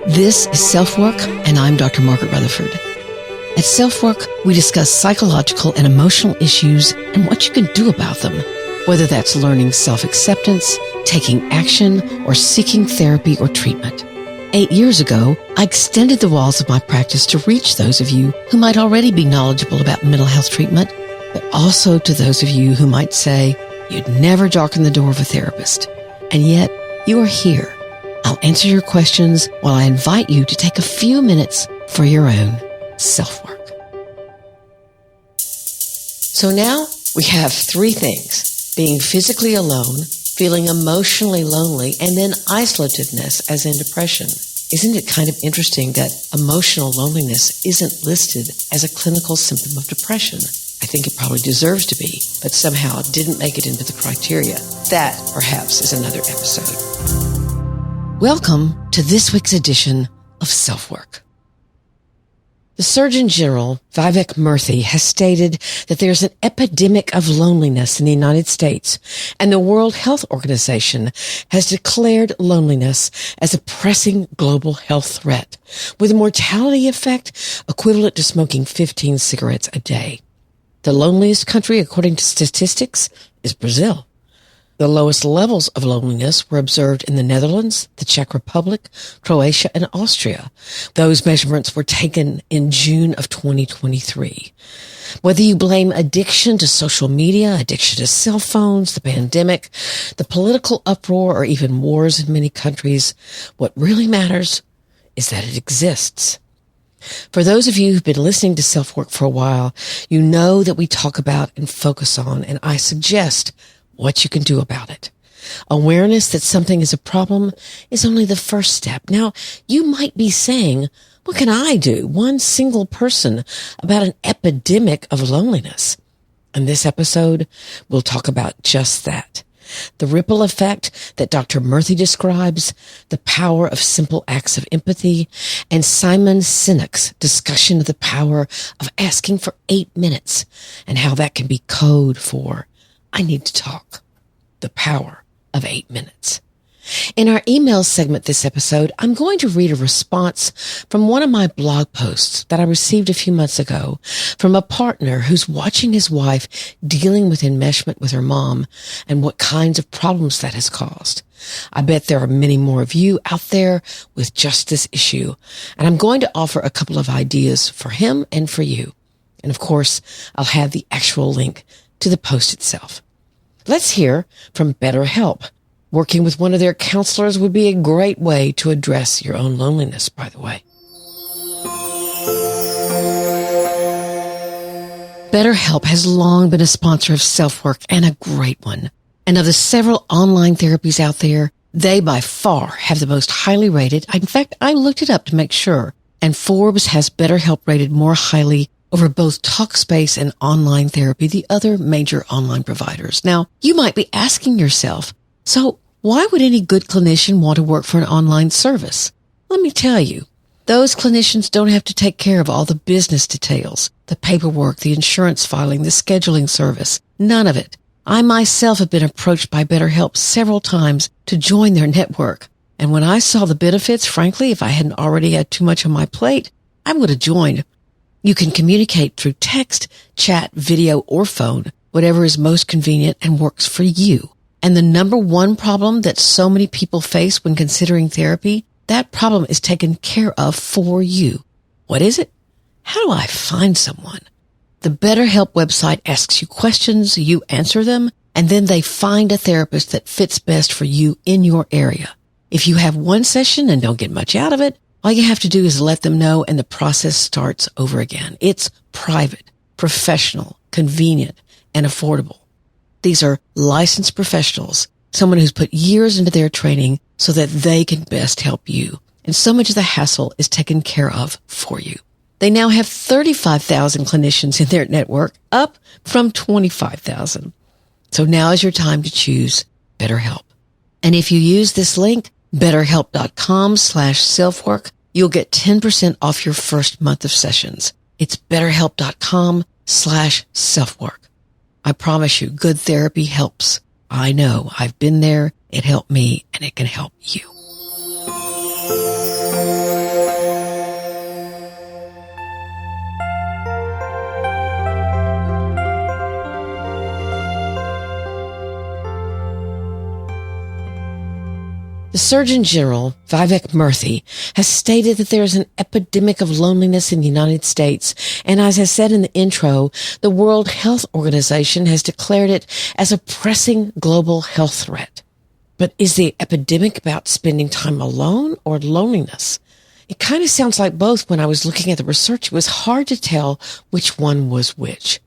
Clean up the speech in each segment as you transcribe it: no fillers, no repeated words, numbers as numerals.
This is SelfWork, and I'm Dr. Margaret Rutherford. At SelfWork, we discuss psychological and emotional issues and what you can do about them, whether that's learning self-acceptance, taking action, or seeking therapy or treatment. 8 years ago, I extended the walls of my practice to reach those of you who might already be knowledgeable about mental health treatment, but also to those of you who might say you'd never darken the door of a therapist. And yet, you are here. I'll answer your questions while I invite you to take a few minutes for your own self-work. So now we have 3 things: being physically alone, feeling emotionally lonely, and then isolativeness as in depression. Isn't it kind of interesting that emotional loneliness isn't listed as a clinical symptom of depression? I think it probably deserves to be, but somehow it didn't make it into the criteria. That, perhaps, is another episode. Welcome to this week's edition of SelfWork. The Surgeon General Vivek Murthy has stated that there's an epidemic of loneliness in the United States, and the World Health Organization has declared loneliness as a pressing global health threat, with a mortality effect equivalent to smoking 15 cigarettes a day. The loneliest country, according to statistics, is Brazil. The lowest levels of loneliness were observed in the Netherlands, the Czech Republic, Croatia, and Austria. Those measurements were taken in June of 2023. Whether you blame addiction to social media, addiction to cell phones, the pandemic, the political uproar, or even wars in many countries, what really matters is that it exists. For those of you who've been listening to SelfWork for a while, you know that we talk about and focus on, and I suggest, what you can do about it. Awareness that something is a problem is only the first step. Now, you might be saying, what can I do, one single person, about an epidemic of loneliness? In this episode, we'll talk about just that. The ripple effect that Dr. Murthy describes, the power of simple acts of empathy, and Simon Sinek's discussion of the power of asking for 8 minutes and how that can be code for I need to talk. The power of 8 minutes. In our email segment this episode, I'm going to read a response from one of my blog posts that I received a few months ago from a partner who's watching his wife dealing with enmeshment with her mom and what kinds of problems that has caused. I bet there are many more of you out there with just this issue, and I'm going to offer a couple of ideas for him and for you. And of course, I'll have the actual link to the post itself. Let's hear from BetterHelp. Working with one of their counselors would be a great way to address your own loneliness, by the way. BetterHelp has long been a sponsor of SelfWork, and a great one. And of the several online therapies out there, they by far have the most highly rated. In fact, I looked it up to make sure, and Forbes has BetterHelp rated more highly over both Talkspace and Online Therapy, the other major online providers. Now, you might be asking yourself, so why would any good clinician want to work for an online service? Let me tell you, those clinicians don't have to take care of all the business details, the paperwork, the insurance filing, the scheduling service. None of it. I myself have been approached by BetterHelp several times to join their network. And when I saw the benefits, frankly, if I hadn't already had too much on my plate, I would have joined. You can communicate through text, chat, video, or phone, whatever is most convenient and works for you. And the number one problem that so many people face when considering therapy, that problem is taken care of for you. What is it? How do I find someone? The BetterHelp website asks you questions, you answer them, and then they find a therapist that fits best for you in your area. If you have one session and don't get much out of it, all you have to do is let them know and the process starts over again. It's private, professional, convenient, and affordable. These are licensed professionals, someone who's put years into their training so that they can best help you. And so much of the hassle is taken care of for you. They now have 35,000 clinicians in their network, up from 25,000. So now is your time to choose BetterHelp. And if you use this link, BetterHelp.com/selfwork, you'll get 10% off your first month of sessions. It's BetterHelp.com/selfwork. I promise you, good therapy helps. I know. I've been there. It helped me, and it can help you. The Surgeon General Vivek Murthy has stated that there is an epidemic of loneliness in the United States, and as I said in the intro, the World Health Organization has declared it as a pressing global health threat. But is the epidemic about spending time alone or loneliness? It kind of sounds like both. When I was looking at the research, it was hard to tell which one was which.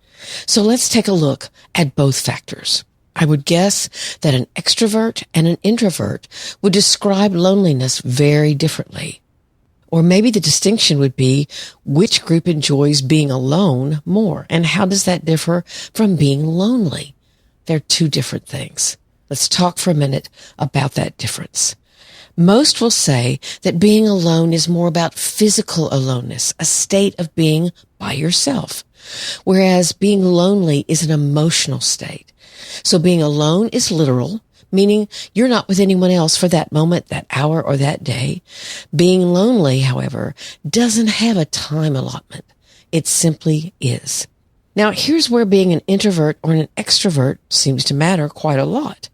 So let's take a look at both factors. I would guess that an extrovert and an introvert would describe loneliness very differently. Or maybe the distinction would be which group enjoys being alone more, and how does that differ from being lonely? They're two different things. Let's talk for a minute about that difference. Most will say that being alone is more about physical aloneness, a state of being by yourself, whereas being lonely is an emotional state. So being alone is literal, meaning you're not with anyone else for that moment, that hour, or that day. Being lonely, however, doesn't have a time allotment. It simply is. Now, here's where being an introvert or an extrovert seems to matter quite a lot.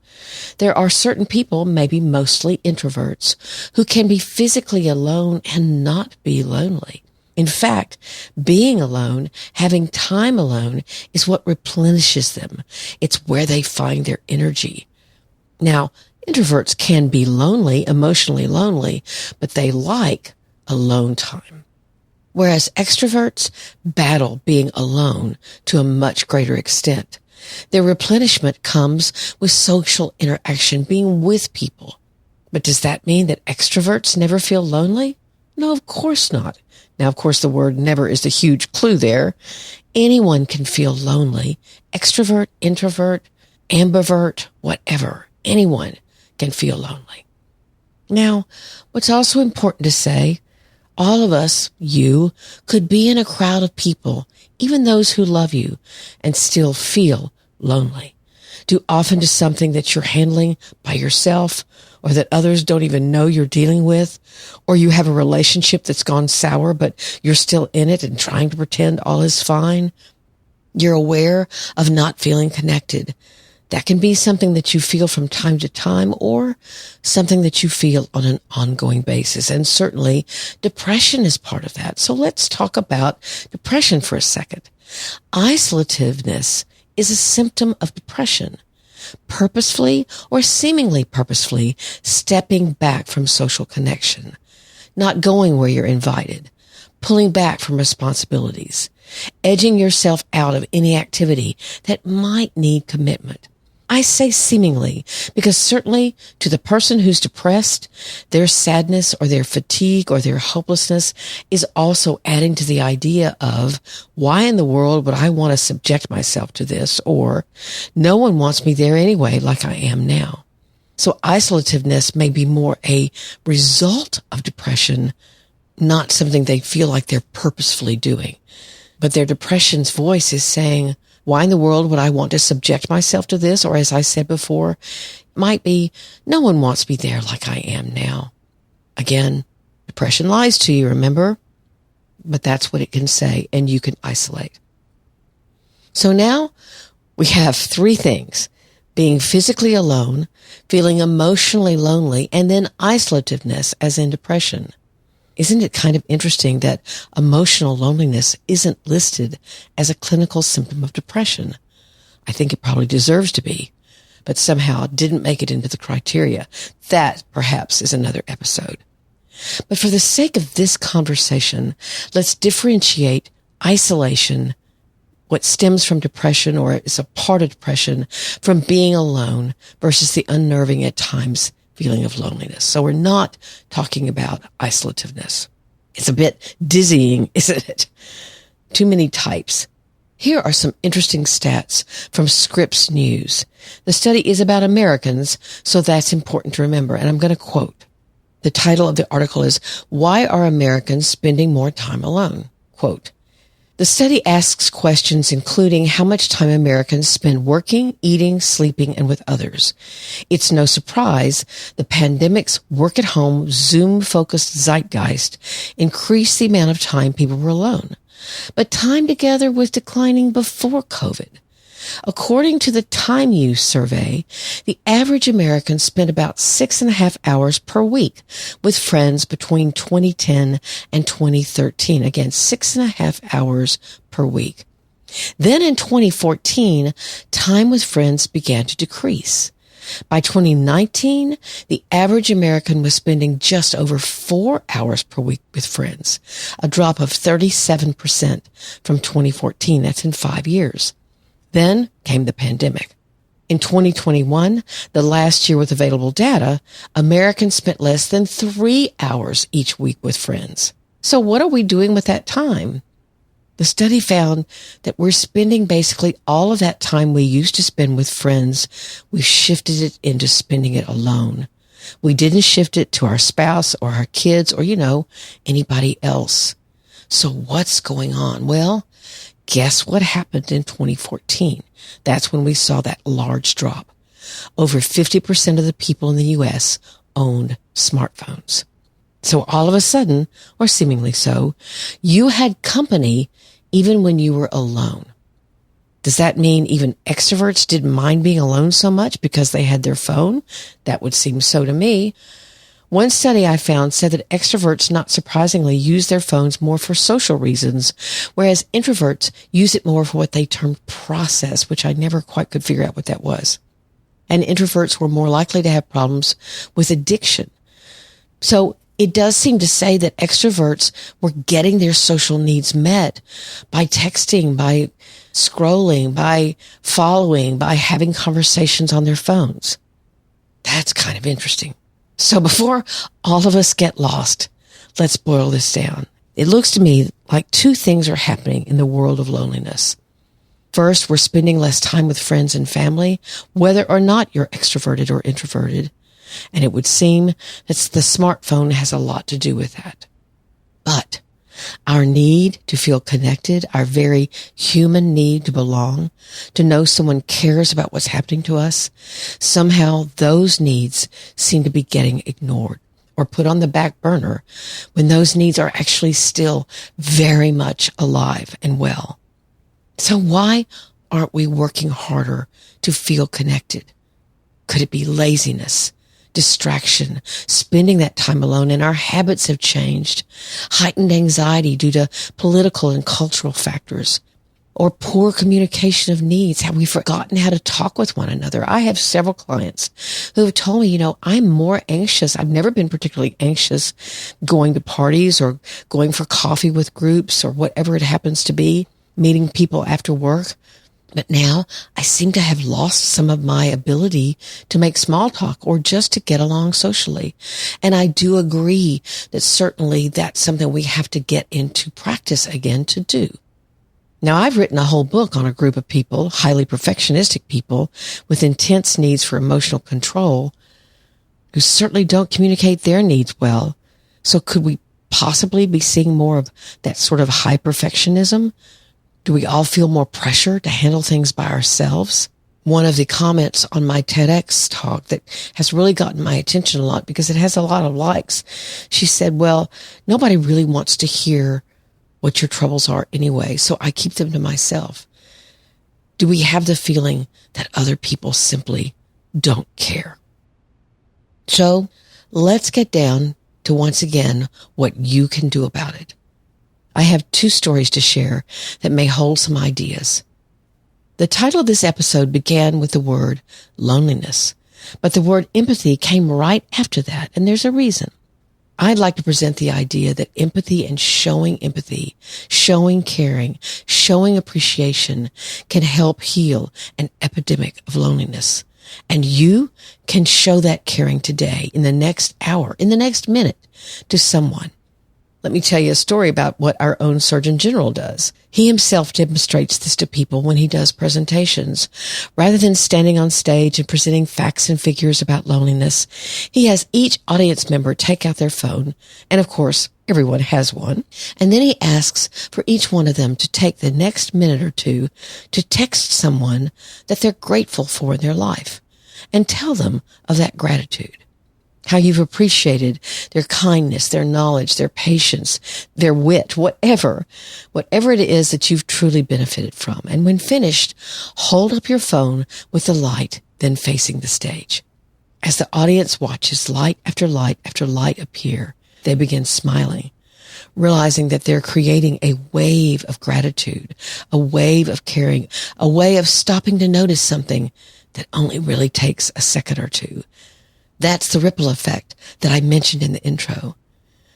There are certain people, maybe mostly introverts, who can be physically alone and not be lonely. In fact, being alone, having time alone, is what replenishes them. It's where they find their energy. Now, introverts can be lonely, emotionally lonely, but they like alone time. Whereas extroverts battle being alone to a much greater extent. Their replenishment comes with social interaction, being with people. But does that mean that extroverts never feel lonely? No, of course not. Now, of course, the word never is the huge clue there. Anyone can feel lonely. Extrovert, introvert, ambivert, whatever. Anyone can feel lonely. Now, what's also important to say, all of us, you, could be in a crowd of people, even those who love you, and still feel lonely. Due often to something that you're handling by yourself, or that others don't even know you're dealing with, or you have a relationship that's gone sour, but you're still in it and trying to pretend all is fine. You're aware of not feeling connected. That can be something that you feel from time to time, or something that you feel on an ongoing basis. And certainly depression is part of that. So let's talk about depression for a second. Isolativeness is a symptom of depression. Purposefully or seemingly purposefully stepping back from social connection, not going where you're invited, pulling back from responsibilities, edging yourself out of any activity that might need commitment. I say seemingly because certainly to the person who's depressed, their sadness or their fatigue or their hopelessness is also adding to the idea of, why in the world would I want to subject myself to this? Or no one wants me there anyway, like I am now. So isolativeness may be more a result of depression, not something they feel like they're purposefully doing. But their depression's voice is saying, why in the world would I want to subject myself to this? Or as I said before, it might be, no one wants me there like I am now. Again, depression lies to you, remember? But that's what it can say, and you can isolate. So now we have three things: being physically alone, feeling emotionally lonely, and then isolativeness as in depression. Isn't it kind of interesting that emotional loneliness isn't listed as a clinical symptom of depression? I think it probably deserves to be, but somehow didn't make it into the criteria. That perhaps is another episode. But for the sake of this conversation, let's differentiate isolation, what stems from depression or is a part of depression, from being alone versus the unnerving at times feeling of loneliness. So we're not talking about isolativeness. It's a bit dizzying, isn't it? Too many types. Here are some interesting stats from Scripps News. The study is about Americans, so that's important to remember. And I'm going to quote. The title of the article is, "Why Are Americans Spending More Time Alone?" Quote, "The study asks questions including how much time Americans spend working, eating, sleeping, and with others. It's no surprise the pandemic's work-at-home, Zoom-focused zeitgeist increased the amount of time people were alone. But time together was declining before COVID. According to the Time Use survey, the average American spent about 6.5 hours per week with friends between 2010 and 2013. Again, 6.5 hours per week. Then in 2014, time with friends began to decrease. By 2019, the average American was spending just over 4 hours per week with friends, a drop of 37% from 2014. That's in 5 years. Then came the pandemic. In 2021, the last year with available data, Americans spent less than 3 hours each week with friends. So what are we doing with that time? The study found that we're spending basically all of that time we used to spend with friends. We've shifted it into spending it alone. We didn't shift it to our spouse or our kids or, anybody else. So what's going on? Well, guess what happened in 2014? That's when we saw that large drop. Over 50% of the people in the U.S. owned smartphones. So all of a sudden, or seemingly so, you had company even when you were alone. Does that mean even extroverts didn't mind being alone so much because they had their phone? That would seem so to me. One study I found said that extroverts, not surprisingly, use their phones more for social reasons, whereas introverts use it more for what they termed process, which I never quite could figure out what that was. And introverts were more likely to have problems with addiction. So it does seem to say that extroverts were getting their social needs met by texting, by scrolling, by following, by having conversations on their phones. That's kind of interesting. So before all of us get lost, let's boil this down. It looks to me like two things are happening in the world of loneliness. First, we're spending less time with friends and family, whether or not you're extroverted or introverted. And it would seem that the smartphone has a lot to do with that. But our need to feel connected, our very human need to belong, to know someone cares about what's happening to us, somehow those needs seem to be getting ignored or put on the back burner when those needs are actually still very much alive and well. So why aren't we working harder to feel connected? Could it be laziness? Distraction, spending that time alone, and our habits have changed, heightened anxiety due to political and cultural factors, or poor communication of needs. Have we forgotten how to talk with one another? I have several clients who have told me, I'm more anxious. I've never been particularly anxious going to parties or going for coffee with groups or whatever it happens to be, meeting people after work. But now I seem to have lost some of my ability to make small talk or just to get along socially. And I do agree that certainly that's something we have to get into practice again to do. Now, I've written a whole book on a group of people, highly perfectionistic people with intense needs for emotional control who certainly don't communicate their needs well. So could we possibly be seeing more of that sort of high perfectionism? Do we all feel more pressure to handle things by ourselves? One of the comments on my TEDx talk that has really gotten my attention a lot because it has a lot of likes. She said, well, nobody really wants to hear what your troubles are anyway, so I keep them to myself. Do we have the feeling that other people simply don't care? So let's get down to once again what you can do about it. I have 2 stories to share that may hold some ideas. The title of this episode began with the word loneliness, but the word empathy came right after that, and there's a reason. I'd like to present the idea that empathy and showing empathy, showing caring, showing appreciation can help heal an epidemic of loneliness. And you can show that caring today, in the next hour, in the next minute, to someone. Let me tell you a story about what our own Surgeon General does. He himself demonstrates this to people when he does presentations. Rather than standing on stage and presenting facts and figures about loneliness, he has each audience member take out their phone, and of course, everyone has one, and then he asks for each one of them to take the next minute or two to text someone that they're grateful for in their life and tell them of that gratitude. how you've appreciated their kindness, their knowledge, their patience, their wit, whatever it is that you've truly benefited from. And when finished, hold up your phone with the light, then facing the stage. As the audience watches light after light after light appear, they begin smiling, realizing that they're creating a wave of gratitude, a wave of caring, a way of stopping to notice something that only really takes a second or two. That's the ripple effect that I mentioned in the intro.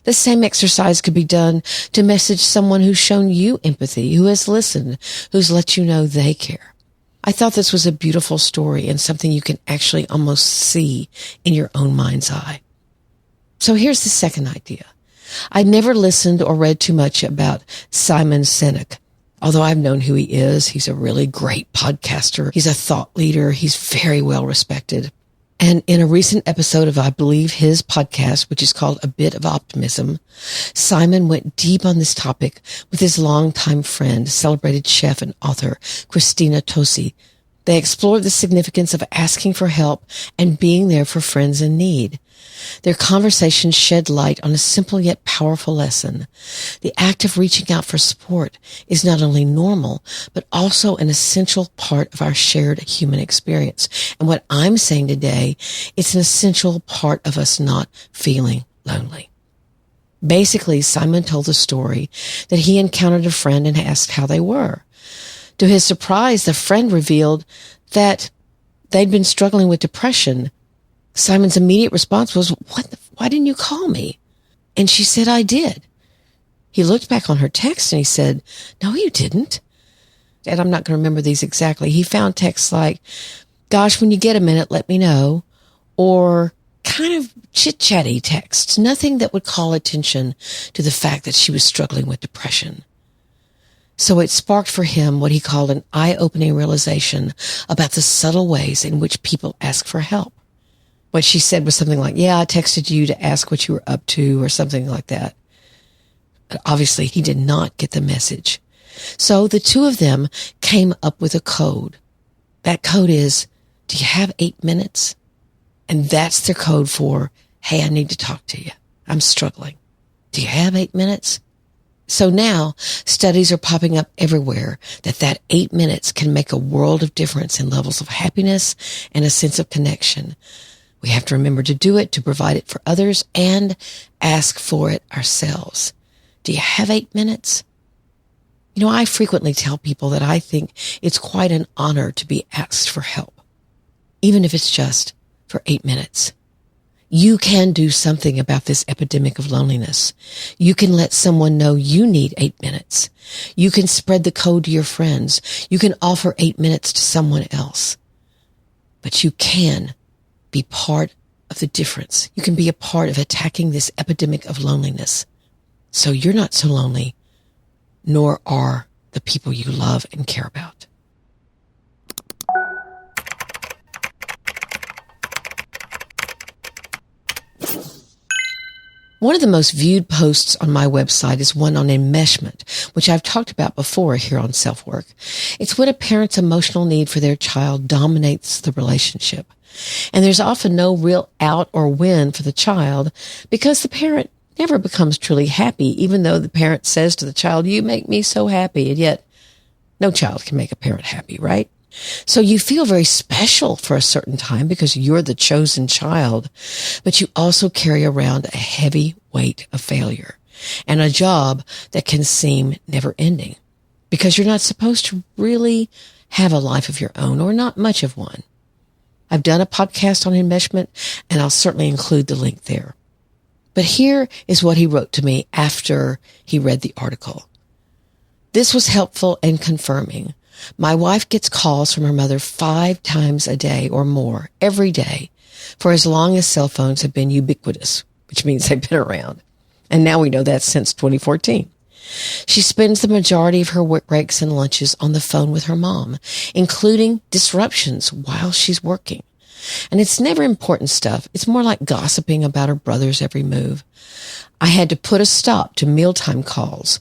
The same exercise could be done to message someone who's shown you empathy, who has listened, who's let you know they care. I thought this was a beautiful story and something you can actually almost see in your own mind's eye. So here's the second idea. I'd never listened or read too much about Simon Sinek. Although I've known who he is, he's a really great podcaster. He's a thought leader. He's very well respected. And in a recent episode of, I believe, his podcast, which is called A Bit of Optimism, Simon went deep on this topic with his longtime friend, celebrated chef and author, Christina Tosi. They explored the significance of asking for help and being there for friends in need. Their conversation shed light on a simple yet powerful lesson. The act of reaching out for support is not only normal, but also an essential part of our shared human experience. And what I'm saying today, it's an essential part of us not feeling lonely. Basically, Simon told the story that he encountered a friend and asked how they were. To his surprise, the friend revealed that they'd been struggling with depression. Simon's immediate response was, why didn't you call me? And she said, I did. He looked back on her text and he said, no, you didn't. And I'm not going to remember these exactly. He found texts like, gosh, when you get a minute, let me know. Or kind of chit-chatty texts, nothing that would call attention to the fact that she was struggling with depression. So it sparked for him what he called an eye-opening realization about the subtle ways in which people ask for help. What she said was something like, yeah, I texted you to ask what you were up to or something like that. But obviously, he did not get the message. So the two of them came up with a code. That code is, do you have 8 minutes? And that's their code for, hey, I need to talk to you. I'm struggling. Do you have 8 minutes? So now studies are popping up everywhere that 8 minutes can make a world of difference in levels of happiness and a sense of connection. We have to remember to do it, to provide it for others, and ask for it ourselves. Do you have 8 minutes? You know, I frequently tell people that I think it's quite an honor to be asked for help, even if it's just for 8 minutes. You can do something about this epidemic of loneliness. You can let someone know you need 8 minutes. You can spread the code to your friends. You can offer 8 minutes to someone else. But you can be part of the difference. You can be a part of attacking this epidemic of loneliness. So you're not so lonely, nor are the people you love and care about. One of the most viewed posts on my website is one on enmeshment, which I've talked about before here on SelfWork. It's when a parent's emotional need for their child dominates the relationship. And there's often no real out or win for the child because the parent never becomes truly happy, even though the parent says to the child, you make me so happy. And yet no child can make a parent happy, right? So you feel very special for a certain time because you're the chosen child, but you also carry around a heavy weight of failure and a job that can seem never ending because you're not supposed to really have a life of your own or not much of one. I've done a podcast on enmeshment and I'll certainly include the link there. But here is what he wrote to me after he read the article. This was helpful and confirming. My wife gets calls from her mother 5 times a day or more every day for as long as cell phones have been ubiquitous, which means they've been around. And now we know that since 2014. She spends the majority of her work breaks and lunches on the phone with her mom, including disruptions while she's working. And it's never important stuff. It's more like gossiping about her brother's every move. I had to put a stop to mealtime calls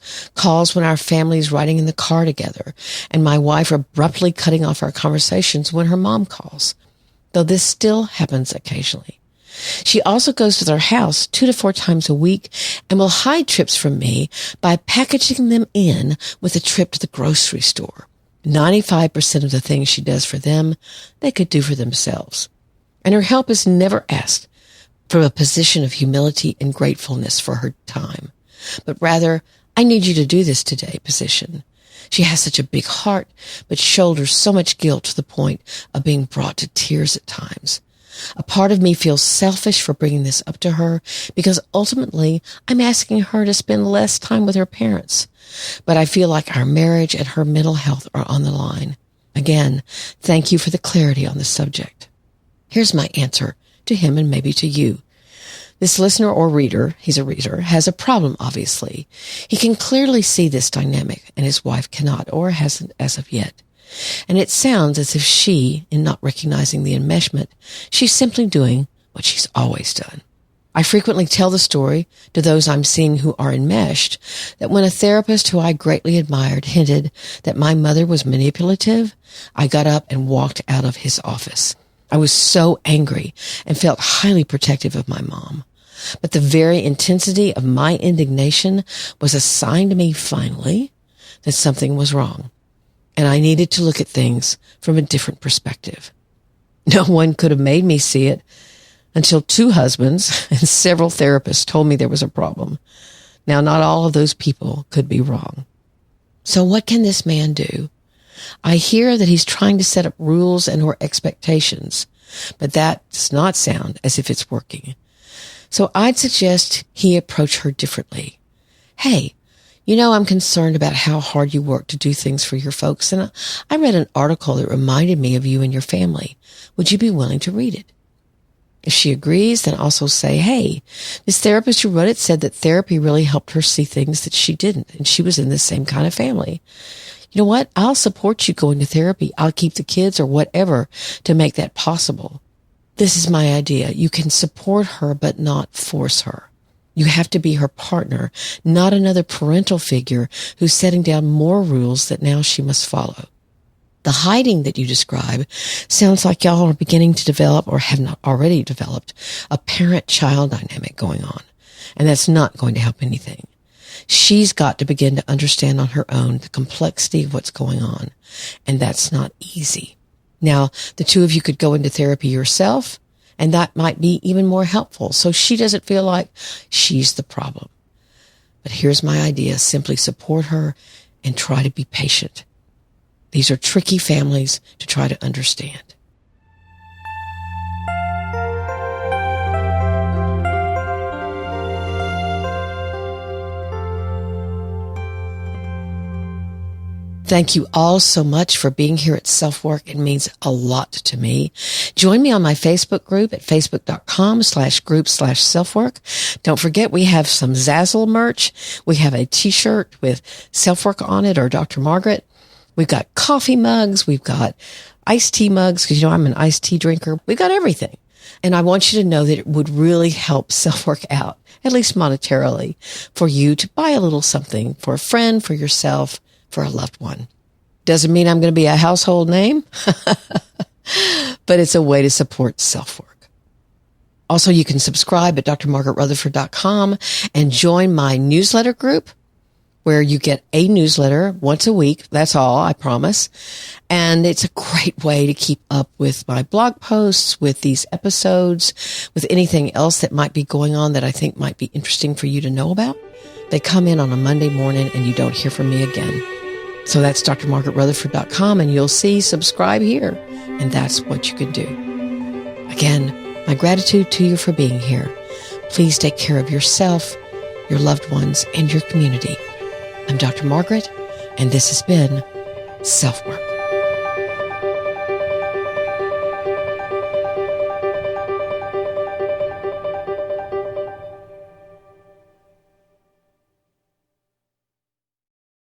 when our family is riding in the car together, and my wife abruptly cutting off our conversations when her mom calls, though this still happens occasionally. She also goes to their house 2 to 4 times a week and will hide trips from me by packaging them in with a trip to the grocery store. 95% of the things she does for them, they could do for themselves. And her help is never asked from a position of humility and gratefulness for her time, but rather, I need you to do this today position. She has such a big heart, but shoulders so much guilt to the point of being brought to tears at times. A part of me feels selfish for bringing this up to her because ultimately I'm asking her to spend less time with her parents. But I feel like our marriage and her mental health are on the line. Again, thank you for the clarity on the subject. Here's my answer to him and maybe to you. This listener or reader, he's a reader, has a problem, obviously. He can clearly see this dynamic, and his wife cannot or hasn't as of yet. And it sounds as if she, in not recognizing the enmeshment, she's simply doing what she's always done. I frequently tell the story to those I'm seeing who are enmeshed that when a therapist who I greatly admired hinted that my mother was manipulative, I got up and walked out of his office. I was so angry and felt highly protective of my mom. But the very intensity of my indignation was a sign to me finally that something was wrong. And I needed to look at things from a different perspective. No one could have made me see it until 2 husbands and several therapists told me there was a problem. Now, not all of those people could be wrong. So what can this man do? I hear that he's trying to set up rules and or expectations, but that does not sound as if it's working. So I'd suggest he approach her differently. Hey, you know, I'm concerned about how hard you work to do things for your folks, and I read an article that reminded me of you and your family. Would you be willing to read it? If she agrees, then also say, hey, this therapist who wrote it said that therapy really helped her see things that she didn't, and she was in the same kind of family. You know what? I'll support you going to therapy. I'll keep the kids or whatever to make that possible. This is my idea. You can support her, but not force her. You have to be her partner, not another parental figure who's setting down more rules that now she must follow. The hiding that you describe sounds like y'all are beginning to develop or have not already developed a parent-child dynamic going on. And that's not going to help anything. She's got to begin to understand on her own the complexity of what's going on. And that's not easy. Now, the 2 of you could go into therapy yourself, and that might be even more helpful. So she doesn't feel like she's the problem. But here's my idea. Simply support her and try to be patient. These are tricky families to try to understand. Thank you all so much for being here at SelfWork. It means a lot to me. Join me on my Facebook group at facebook.com/group/SelfWork. Don't forget, we have some Zazzle merch. We have a t-shirt with SelfWork on it or Dr. Margaret. We've got coffee mugs. We've got iced tea mugs because, you know, I'm an iced tea drinker. We've got everything. And I want you to know that it would really help SelfWork out, at least monetarily, for you to buy a little something for a friend, for yourself, for a loved one. Doesn't mean I'm going to be a household name, but it's a way to support SelfWork. Also, you can subscribe at drmargaretrutherford.com and join my newsletter group where you get a newsletter once a week. That's all, I promise. And it's a great way to keep up with my blog posts, with these episodes, with anything else that might be going on that I think might be interesting for you to know about. They come in on a Monday morning and you don't hear from me again. So that's drmargaretrutherford.com and you'll see subscribe here. And that's what you can do. Again, my gratitude to you for being here. Please take care of yourself, your loved ones, and your community. I'm Dr. Margaret, and this has been SelfWork.